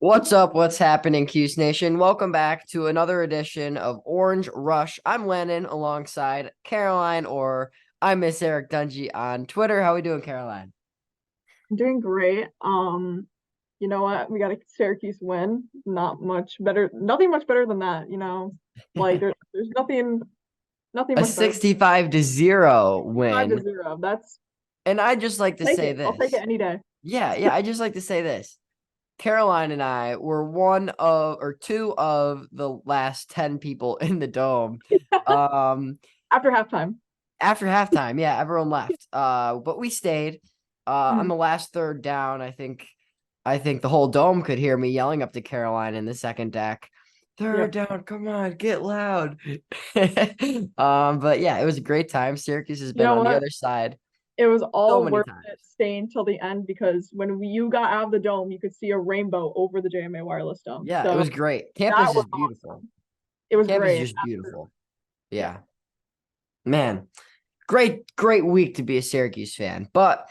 What's up? What's happening, Cuse Nation? Welcome back to another edition of Orange Rush. I'm Lennon alongside Caroline, or I Miss Eric Dungy on Twitter. How we doing, Caroline? I'm doing great. You know what? We got a Syracuse win. Not much better, nothing much better than that. Like there's nothing A much better. 65-0 Five to win. zero. That's And I just like to take say it. I'll take it this. any day. Yeah, I just like to say this. Caroline and I were one of or two of the last 10 people in the dome. Um, After halftime. After halftime, yeah, everyone left. But we stayed. On Mhm. the last third down, I think the whole dome could hear me yelling up to Caroline in the second deck. Third Yep. down, come on, get loud. But yeah, it was a great time. Syracuse has You been know on the what? other side It was so all many worth times. it staying till the end because when you got out of the dome, you could see a rainbow over the JMA Wireless Dome. Yeah, it So was great. that Campus was is beautiful. awesome. It was Campus is great. just beautiful. Yeah. Yeah, man, great week to be a Syracuse fan. But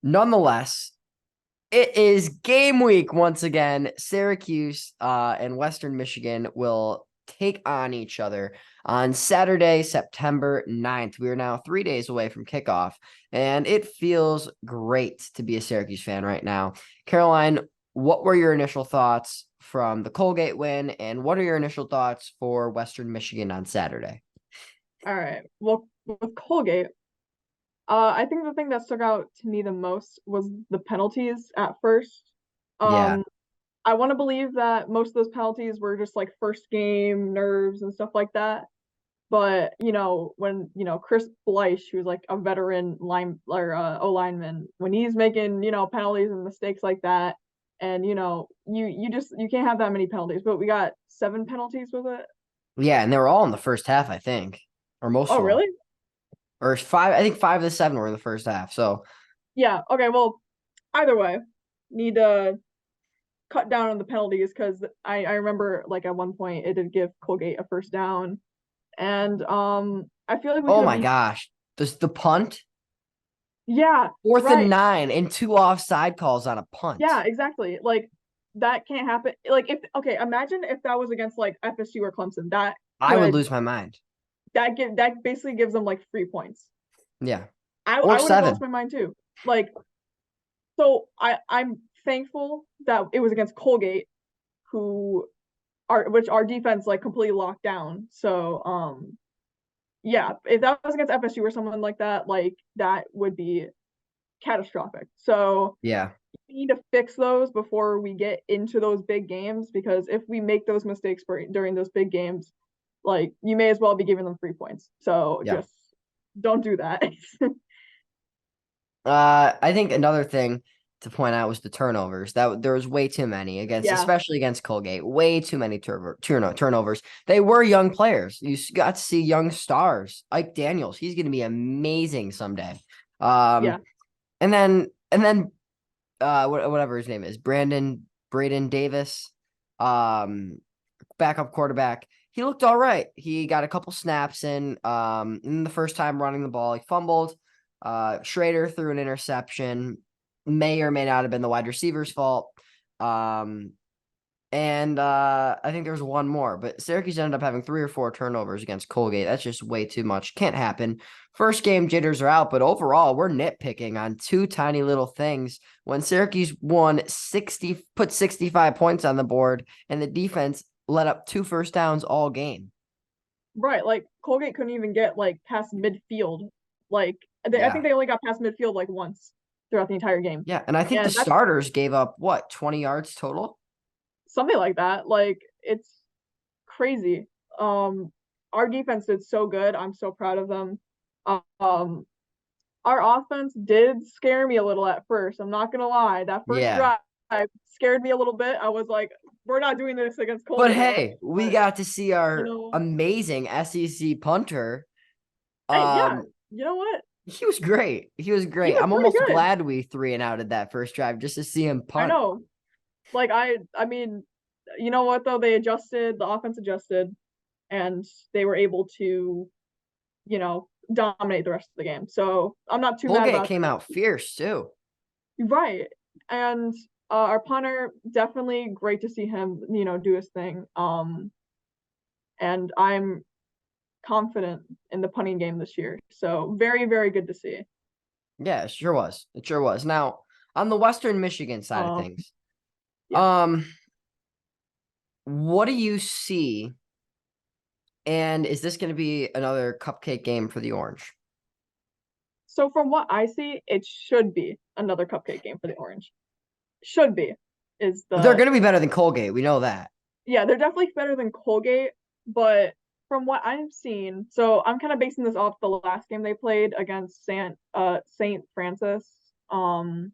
nonetheless, it is game week once again. Syracuse and Western Michigan will take on each other on Saturday, September 9th. We are now 3 days away from kickoff, and it feels great to be a Syracuse fan right now. Caroline, what were your initial thoughts from the Colgate win, and what are your initial thoughts for Western Michigan on Saturday? All right. Well, with Colgate, I think the thing that stuck out to me the most was the penalties at first. Yeah. Um, I want to believe that most of those penalties were just like first game nerves and stuff like that. But when Chris Bleich, who's like a veteran line or O lineman, when he's making penalties and mistakes like that, and you can't have that many penalties. But we got seven penalties, was it? Yeah, and they were all in the first half, I think, or most Oh, of them. really? Or five, I think 5 of the 7 were in the first half. So Yeah. Okay. Well, either way, need to cut down on the penalties because I remember like at one point it did give Colgate a first down, and I feel like we oh could have my beat. gosh. The punt, Yeah, fourth and right. 9, and two offside calls on a punt. Yeah, exactly. Like that can't happen. Like if okay, imagine if that was against like FSU or Clemson. That I would could lose my mind. that basically gives them like 3 points. Yeah. Or I would have lost 7. my mind too. Like so I'm thankful that it was against Colgate, who which our defense like completely locked down. So yeah, if that was against FSU or someone like that, like that would be catastrophic. So Yeah. we need to fix those before we get into those big games because if we make those mistakes during those big games, like you may as well be giving them 3 points. So Yeah. just don't do that. I think another thing to point out was the turnovers. That there was way too many against, Yeah, especially against Colgate. Way too many turnovers. They were young players. Got to see young stars. Ike Daniels, he's going to be amazing someday. yeah, And then whatever his name is, Braden Davis, um, backup quarterback. He looked all right. He got a couple snaps in the first time running the ball. He fumbled. Schrader threw an interception. May or may not have been the wide receiver's fault. Um, and I think there was one more, but Syracuse ended up having 3 or 4 turnovers against Colgate. That's just way too much. Can't happen. First game jitters are out, but overall, we're nitpicking on two tiny little things. When Syracuse won 60, put 65 points on the board, and the defense let up 2 first downs all game. right. Like Colgate couldn't even get like past midfield. Like I think Yeah. they only got past midfield like once throughout the entire game, Yeah. And I think the and that's starters gave up what, 20 yards total? something like that. Like it's crazy. Um, our defense did so good. I'm so proud of them. Um, our offense did scare me a little at first. I'm not gonna lie. That first Yeah. drive scared me a little bit. I was like, we're not doing this against But Colgate. hey, we But got to see you our know, amazing SEC punter. hey, yeah, Um, you know what? He was great. He was He great. was I'm pretty almost good. glad we 3 and outed that first drive just to see him I punt. know. Like I mean, you know what though? They adjusted, the offense adjusted, and they were able to, dominate the rest of the game. So I'm not too mad Colgate about came that. out fierce too. Right. And Our punter, definitely great to see him, do his thing. And I'm confident in the punting game this year. So very, very good to see. Yeah, it sure was. It sure was. Now, on the Western Michigan side of Um, things, yeah. um, what do you see? And is this going to be another cupcake game for the Orange? So from what I see, it should be another cupcake game for the Orange. Should be is They're the going to be better than Colgate. We know that. yeah, they're definitely better than Colgate, but from what I've seen, so I'm kind of basing this off the last game they played against Saint Francis. Um,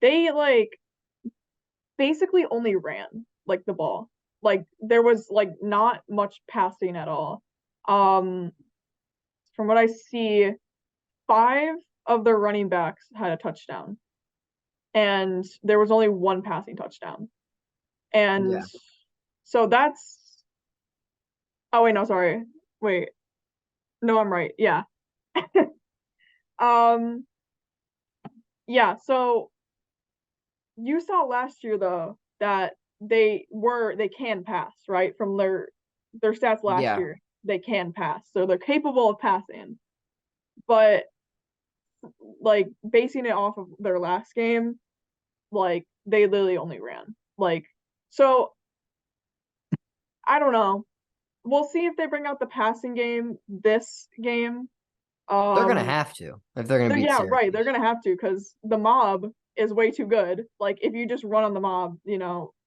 they like basically only ran like the ball. Like there was like not much passing at all. Um, from what I see, five of their running backs had a touchdown, and there was only one passing touchdown. And Yeah. so that's oh wait, no, sorry. Wait. No, I'm right. Yeah. Um, yeah, so you saw last year though that they can pass, right? From their stats last Yeah. year, they can pass. So they're capable of passing. But like basing it off of their last game, like they literally only ran. Like so I don't know. We'll see if they bring out the passing game this game. They're going to Um have to if they're going to beat Yeah, right. They're Syracuse. gonna have to because the mob is way too good. Like if you just run on the mob,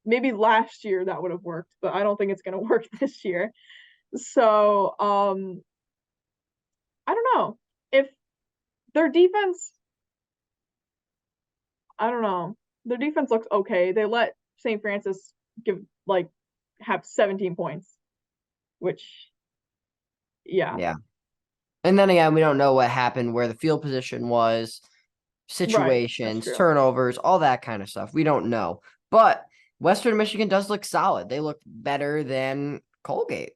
maybe last year that would have worked, but I don't think it's gonna work this year. So, I don't know. If their defense, I don't know. Their defense looks okay. They let St. Francis give like have 17 points, which yeah, Yeah. And then again, we don't know what happened, where the field position was, right. That's situations, true. turnovers, all that kind of stuff. We don't know. But Western Michigan does look solid. They look better than Colgate.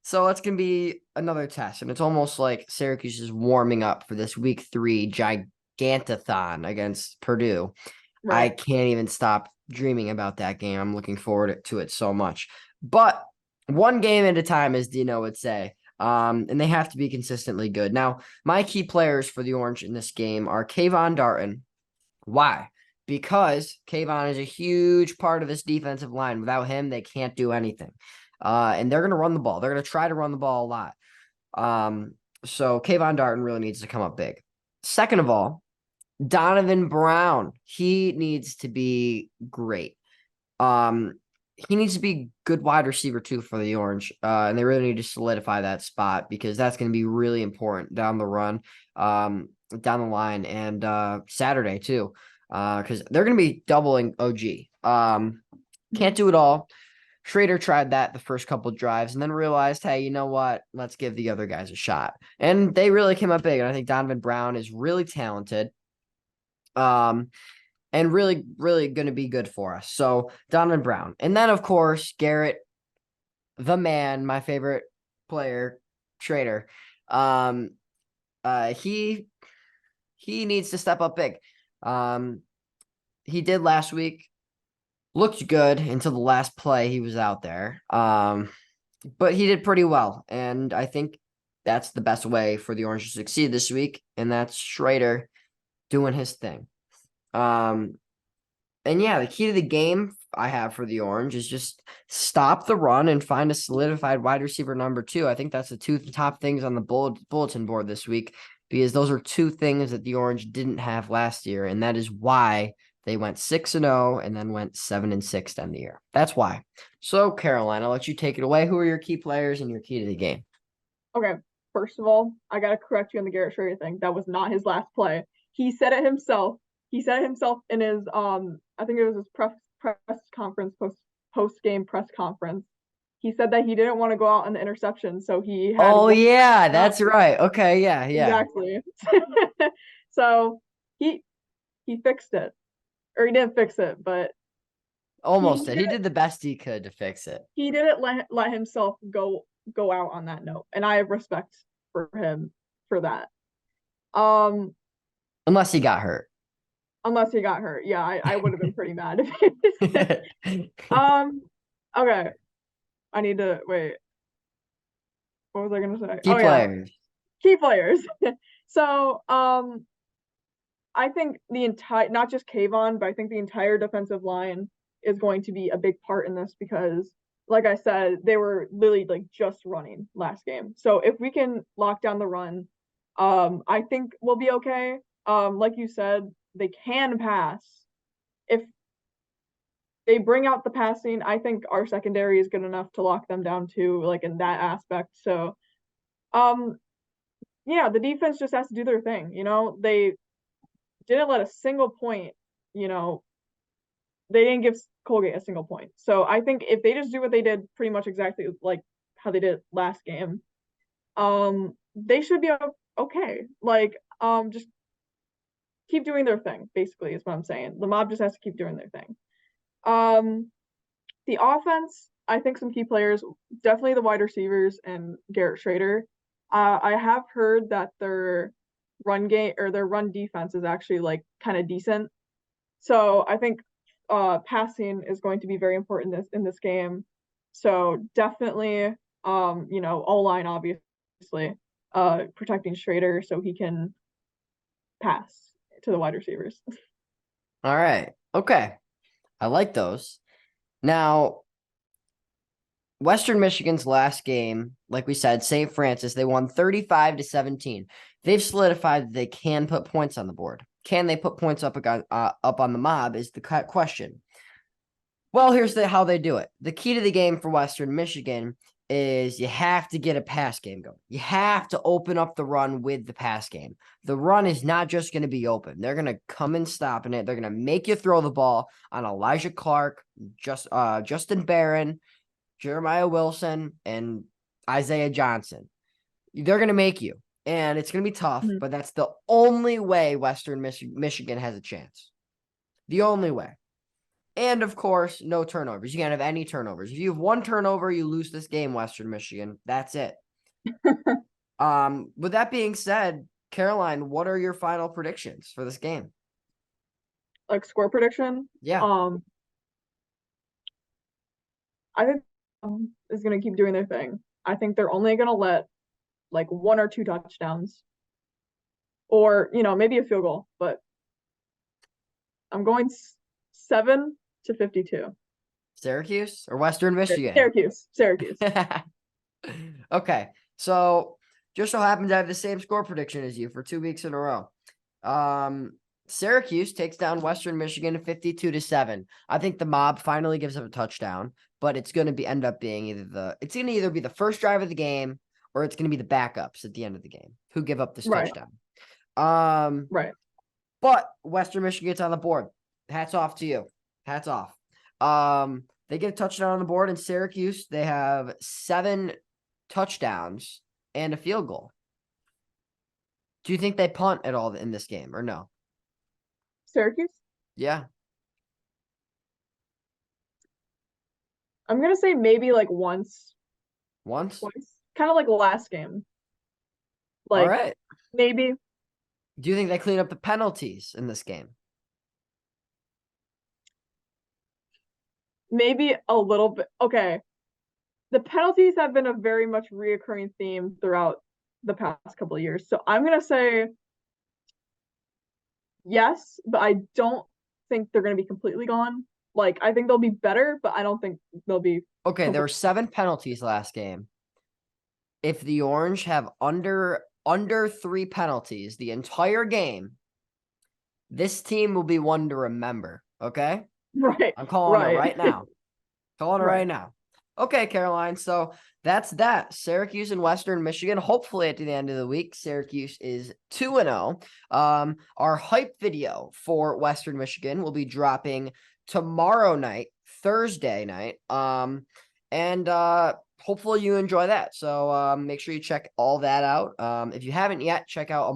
So it's gonna be another test. And it's almost like Syracuse is warming up for this week 3 gigantathon against Purdue. I Right. can't even stop dreaming about that game. I'm looking forward to it so much. But one game at a time, as Dino would say. And they have to be consistently good. Now, my key players for the Orange in this game are Kayvon Darton. Why? Because Kayvon is a huge part of this defensive line. Without him, they can't do anything. And they're going to run the ball. They're going to try to run the ball a lot. So Kayvon Darton really needs to come up big. Second of all, Donovan Brown. He needs to be great. Um, he needs to be good wide receiver too for the Orange. And they really need to solidify that spot because that's going to be really important down the run, down the line, and Saturday too. Because they're going to be doubling OG. Can't do it all. Schrader tried that the first couple drives and then realized, hey, you know what? Let's give the other guys a shot. And they really came up big. And I think Donovan Brown is really talented. Um, and really, really going to be good for us. So Donovan Brown. And then, of course, Garrett, the man, my favorite player, Trader. Um, he needs to step up big. Um, he did last week. Looked good until the last play he was out there. But he did pretty well. And I think that's the best way for the Orange to succeed this week. And that's Schrader doing his thing. Um, And yeah, the key to the game I have for the Orange is just stop the run and find a solidified wide receiver number 2. I think that's the two top things on the bulletin board this week because those are two things that the Orange didn't have last year, and that is why they went 6-0 and then went 7-6 to end the year. That's why. So, Caroline, I'll let you take it away. Who are your key players and your key to the game? Okay, first of all, I gotta correct you on the Garrett Schrader thing. That was not his last play. He said it himself. He said it himself in his I think it was his press conference post game press conference. He said that he didn't want to go out on the interception, so he had Oh one yeah, out. that's right. Okay, yeah. Exactly. So he he fixed it, or he didn't fix it, but Almost he did. He did the best he could to fix it. he didn't let himself go out on that note, and I have respect for him for that. Um, Unless he got hurt. unless he got hurt. Yeah, I would have been pretty mad if he um okay. I need to wait. What was I gonna say? Key Oh yeah, players. key players. So I think the entire, not just Kayvon, but I think the entire defensive line is going to be a big part in this because, like I said, they were literally like just running last game. So if we can lock down the run, I think we'll be okay. Like you said, they can pass. If they bring out the passing, I think our secondary is good enough to lock them down too, like in that aspect. So, um, yeah, the defense just has to do their thing. They didn't let a single point, you know, they didn't give Colgate a single point. So I think if they just do what they did pretty much exactly like how they did last game, they should be okay. Like, just keep doing their thing, basically, is what I'm saying. The mob just has to keep doing their thing. The offense, I think some key players, definitely the wide receivers and Garrett Schrader. I have heard that their run game or their run defense is actually like kind of decent. So I think passing is going to be very important in this game. So definitely, O-line obviously, protecting Schrader so he can pass to the wide receivers. All right. Okay. I like those. Now, Western Michigan's last game, like we said, St. Francis, they won 35-17. They've solidified that they can put points on the board. Can they put points up on the mob is the question. Well, here's how they do it. The key to the game for Western Michigan is you have to get a pass game going. You have to open up the run with the pass game. The run is not just going to be open. They're going to come in stopping it. They're going to make you throw the ball on Elijah Clark, Justin Barron, Jeremiah Wilson, and Isaiah Johnson. They're going to make you, and it's going to be tough, Mhm. but that's the only way Western Michigan has a chance. The only way. And of course, no turnovers. You can't have any turnovers. If you have one turnover, you lose this game, Western Michigan. That's it. With that being said, Caroline, what are your final predictions for this game? Like score prediction. Yeah. I think is going to keep doing their thing. I think they're only going to let like one or two touchdowns or, maybe a field goal, but I'm going 7-52. Syracuse or Western Michigan? Syracuse. Okay. So just so happens I have the same score prediction as you for 2 weeks in a row. Syracuse takes down Western Michigan 52-7. I think the mob finally gives up a touchdown, but it's going to end up being either be the first drive of the game or it's going to be the backups at the end of the game who give up this Right. touchdown. Right. But Western Michigan gets on the board. Hats off to you. Hats off. They get a touchdown on the board in Syracuse. They have 7 touchdowns and a field goal. Do you think they punt at all in this game or no? Syracuse? Yeah. I'm going to say maybe like once, Once? twice. Kind of like last game. All Like right. maybe Do you think they clean up the penalties in this game? a little bit. Okay. The penalties have been a very much reoccurring theme throughout the past couple of years. So I'm going to say yes, but I don't think they're going to be completely gone. Like I think they'll be better, but I don't think they'll be Okay, there were completely. 7 penalties last game. If the Orange have under 3 penalties the entire game, this team will be one to remember. Okay? Right. I'm calling it Right. right now. Calling it right Right. now. Okay, Caroline. So that's that. Syracuse and Western Michigan. Hopefully, at the end of the week, Syracuse is 2-0. Our hype video for Western Michigan will be dropping tomorrow night, Thursday night. And hopefully you enjoy that. So make sure you check all that out. If you haven't yet, check out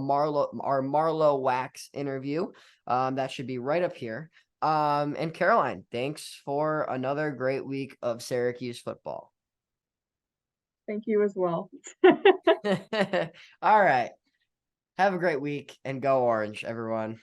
our Marlowe Wax interview. That should be right up here. And Caroline, thanks for another great week of Syracuse football. Thank you as well. All right. Have a great week and go Orange, everyone.